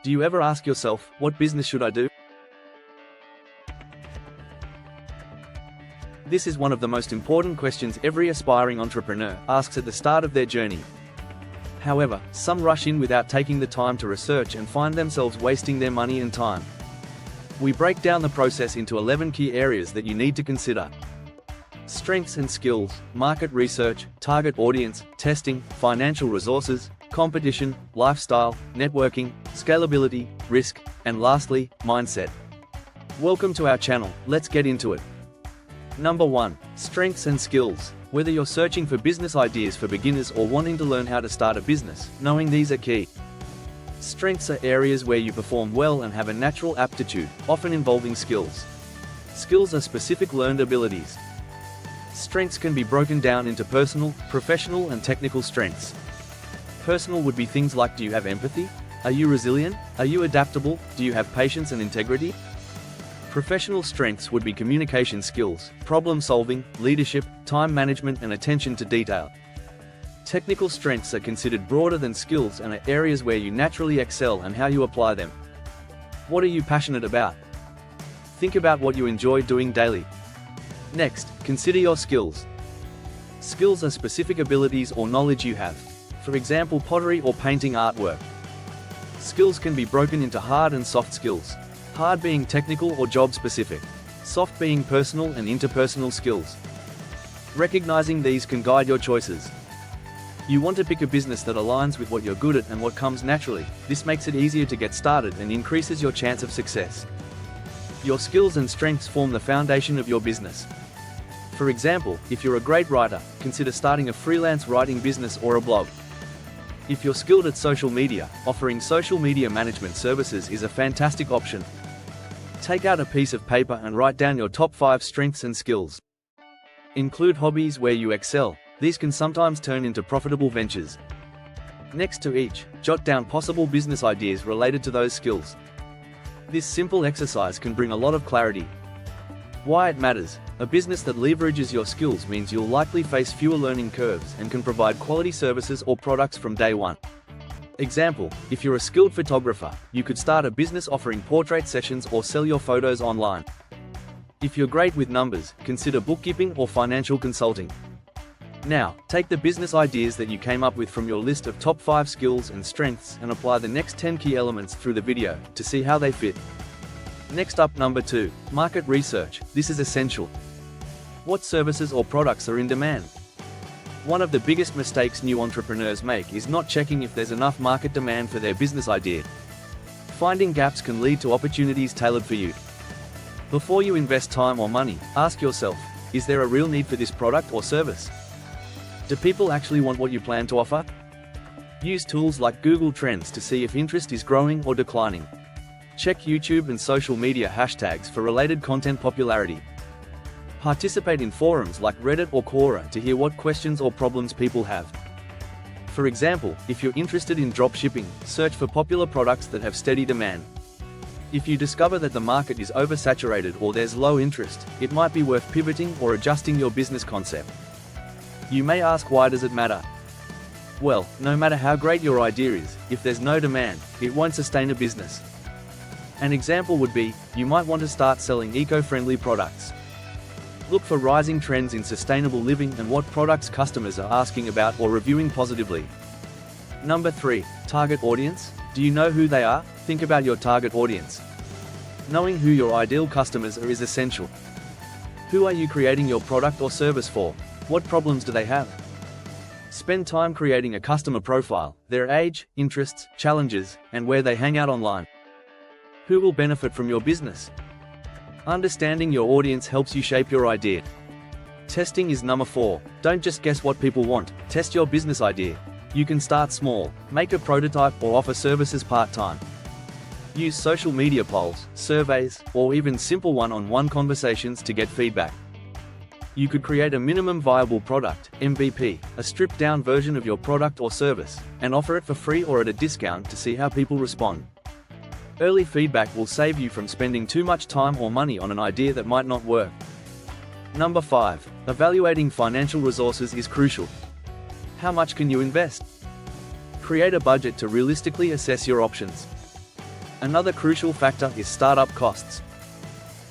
Do you ever ask yourself, what business should I do? This is one of the most important questions every aspiring entrepreneur asks at the start of their journey. However, some rush in without taking the time to research and find themselves wasting their money and time. We break down the process into 11 key areas that you need to consider. Strengths and skills, market research, target audience, testing, financial resources, competition, lifestyle, networking, scalability, risk, and lastly, mindset. Welcome to our channel, let's get into it. Number 1. Strengths and skills. Whether you're searching for business ideas for beginners or wanting to learn how to start a business, knowing these are key. Strengths are areas where you perform well and have a natural aptitude, often involving skills. Skills are specific learned abilities. Strengths can be broken down into personal, professional, and technical strengths. Personal would be things like, do you have empathy? Are you resilient? Are you adaptable? Do you have patience and integrity? Professional strengths would be communication skills, problem solving, leadership, time management, and attention to detail. Technical strengths are considered broader than skills and are areas where you naturally excel and how you apply them. What are you passionate about? Think about what you enjoy doing daily. Next, consider your skills. Skills are specific abilities or knowledge you have. For example, pottery or painting artwork. Skills can be broken into hard and soft skills. Hard being technical or job specific. Soft being personal and interpersonal skills. Recognizing these can guide your choices. You want to pick a business that aligns with what you're good at and what comes naturally. This makes it easier to get started and increases your chance of success. Your skills and strengths form the foundation of your business. For example, if you're a great writer, consider starting a freelance writing business or a blog. If you're skilled at social media, offering social media management services is a fantastic option. Take out a piece of paper and write down your top 5 strengths and skills. Include hobbies where you excel. These can sometimes turn into profitable ventures. Next to each, jot down possible business ideas related to those skills. This simple exercise can bring a lot of clarity. Why it matters. A business that leverages your skills means you'll likely face fewer learning curves and can provide quality services or products from day one. Example, if you're a skilled photographer, you could start a business offering portrait sessions or sell your photos online. If you're great with numbers, consider bookkeeping or financial consulting. Now, take the business ideas that you came up with from your list of top 5 skills and strengths and apply the next 10 key elements through the video to see how they fit. Next up, number 2, market research. This is essential. What services or products are in demand? One of the biggest mistakes new entrepreneurs make is not checking if there's enough market demand for their business idea. Finding gaps can lead to opportunities tailored for you. Before you invest time or money, ask yourself, is there a real need for this product or service? Do people actually want what you plan to offer? Use tools like Google Trends to see if interest is growing or declining. Check YouTube and social media hashtags for related content popularity. Participate in forums like Reddit or Quora to hear what questions or problems people have. For example, if you're interested in dropshipping, search for popular products that have steady demand. If you discover that the market is oversaturated or there's low interest, it might be worth pivoting or adjusting your business concept. You may ask, why does it matter? Well, no matter how great your idea is, if there's no demand, it won't sustain a business. An example would be, you might want to start selling eco-friendly products. Look for rising trends in sustainable living and what products customers are asking about or reviewing positively. Number 3, target audience. Do you know who they are? Think about your target audience. Knowing who your ideal customers are is essential. Who are you creating your product or service for? What problems do they have? Spend time creating a customer profile, their age, interests, challenges, and where they hang out online. Who will benefit from your business? Understanding your audience helps you shape your idea. Testing is number 4. Don't just guess what people want, test your business idea. You can start small, make a prototype or offer services part-time. Use social media polls, surveys, or even simple one-on-one conversations to get feedback. You could create a minimum viable product, MVP, a stripped-down version of your product or service, and offer it for free or at a discount to see how people respond. Early feedback will save you from spending too much time or money on an idea that might not work. Number 5. Evaluating financial resources is crucial. How much can you invest? Create a budget to realistically assess your options. Another crucial factor is startup costs.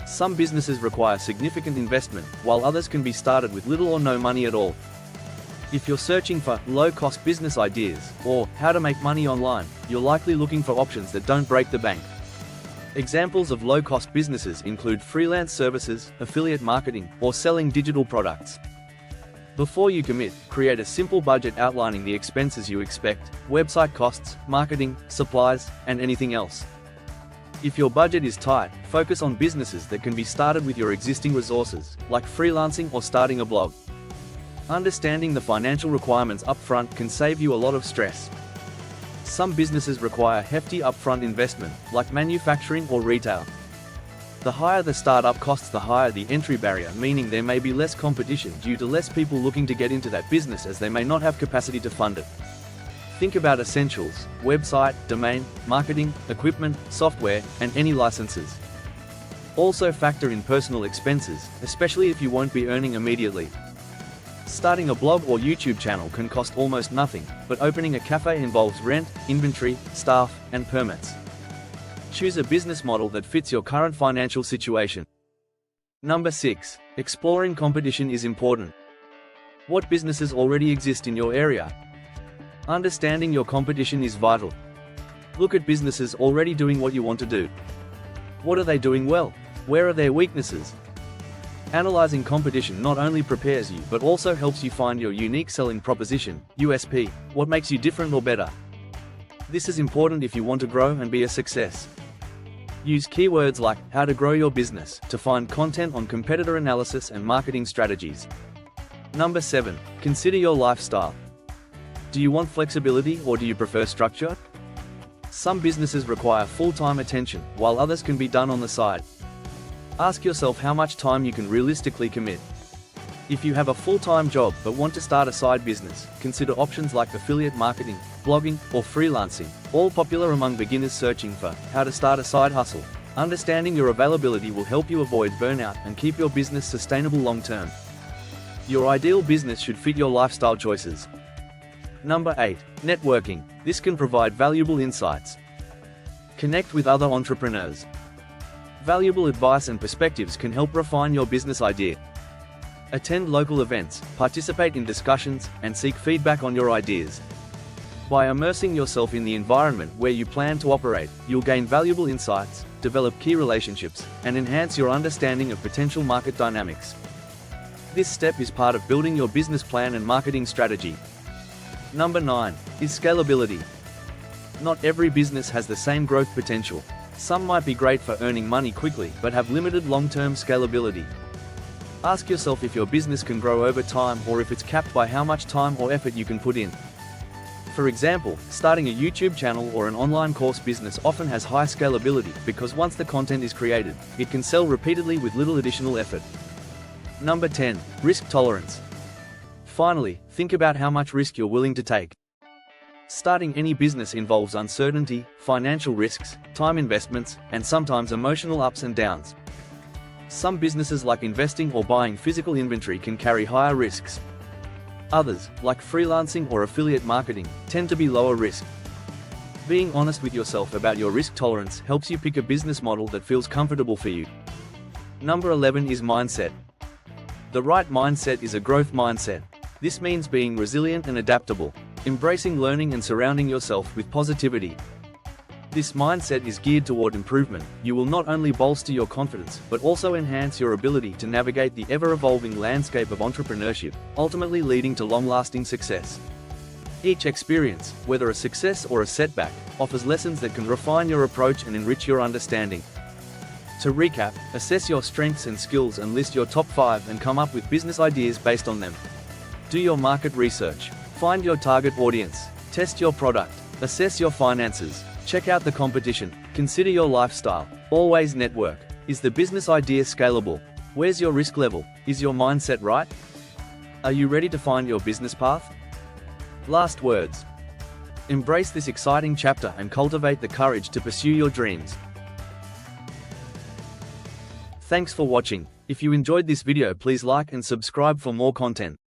Some businesses require significant investment, while others can be started with little or no money at all. If you're searching for low-cost business ideas, or how to make money online, you're likely looking for options that don't break the bank. Examples of low-cost businesses include freelance services, affiliate marketing, or selling digital products. Before you commit, create a simple budget outlining the expenses you expect, website costs, marketing, supplies, and anything else. If your budget is tight, focus on businesses that can be started with your existing resources, like freelancing or starting a blog. Understanding the financial requirements upfront can save you a lot of stress. Some businesses require hefty upfront investment, like manufacturing or retail. The higher the startup costs, the higher the entry barrier, meaning there may be less competition due to less people looking to get into that business as they may not have capacity to fund it. Think about essentials: website, domain, marketing, equipment, software, and any licenses. Also factor in personal expenses, especially if you won't be earning immediately. Starting a blog or YouTube channel can cost almost nothing, but opening a cafe involves rent, inventory, staff, and permits. Choose a business model that fits your current financial situation. Number 6. Exploring competition is important. What businesses already exist in your area? Understanding your competition is vital. Look at businesses already doing what you want to do. What are they doing well? Where are their weaknesses? Analyzing competition not only prepares you but also helps you find your unique selling proposition, USP, what makes you different or better. This is important if you want to grow and be a success. Use keywords like how to grow your business to find content on competitor analysis and marketing strategies. Number 7. Consider your lifestyle. Do you want flexibility or do you prefer structure? Some businesses require full-time attention, while others can be done on the side. Ask yourself how much time you can realistically commit. If you have a full-time job but want to start a side business, consider options like affiliate marketing, blogging, or freelancing, all popular among beginners searching for how to start a side hustle. Understanding your availability will help you avoid burnout and keep your business sustainable long-term. Your ideal business should fit your lifestyle choices. Number 8. Networking. This can provide valuable insights. Connect with other entrepreneurs. Valuable advice and perspectives can help refine your business idea. Attend local events, participate in discussions, and seek feedback on your ideas. By immersing yourself in the environment where you plan to operate, you'll gain valuable insights, develop key relationships, and enhance your understanding of potential market dynamics. This step is part of building your business plan and marketing strategy. Number 9 is scalability. Not every business has the same growth potential. Some might be great for earning money quickly, but have limited long-term scalability. Ask yourself if your business can grow over time or if it's capped by how much time or effort you can put in. For example, starting a YouTube channel or an online course business often has high scalability because once the content is created, it can sell repeatedly with little additional effort. Number 10. Risk tolerance. Finally, think about how much risk you're willing to take. Starting any business involves uncertainty, financial risks, time investments, and sometimes emotional ups and downs. Some businesses like investing or buying physical inventory can carry higher risks. Others, like freelancing or affiliate marketing, tend to be lower risk. Being honest with yourself about your risk tolerance helps you pick a business model that feels comfortable for you. Number 11 is mindset. The right mindset is a growth mindset. This means being resilient and adaptable, embracing learning and surrounding yourself with positivity. This mindset is geared toward improvement. You will not only bolster your confidence, but also enhance your ability to navigate the ever-evolving landscape of entrepreneurship, ultimately leading to long-lasting success. Each experience, whether a success or a setback, offers lessons that can refine your approach and enrich your understanding. To recap, assess your strengths and skills and list your top 5 and come up with business ideas based on them. Do your market research. Find your target audience. Test your product. Assess your finances. Check out the competition. Consider your lifestyle. Always network. Is the business idea scalable? Where's your risk level? Is your mindset right? Are you ready to find your business path? Last words. Embrace this exciting chapter and cultivate the courage to pursue your dreams. Thanks for watching. If you enjoyed this video, please like and subscribe for more content.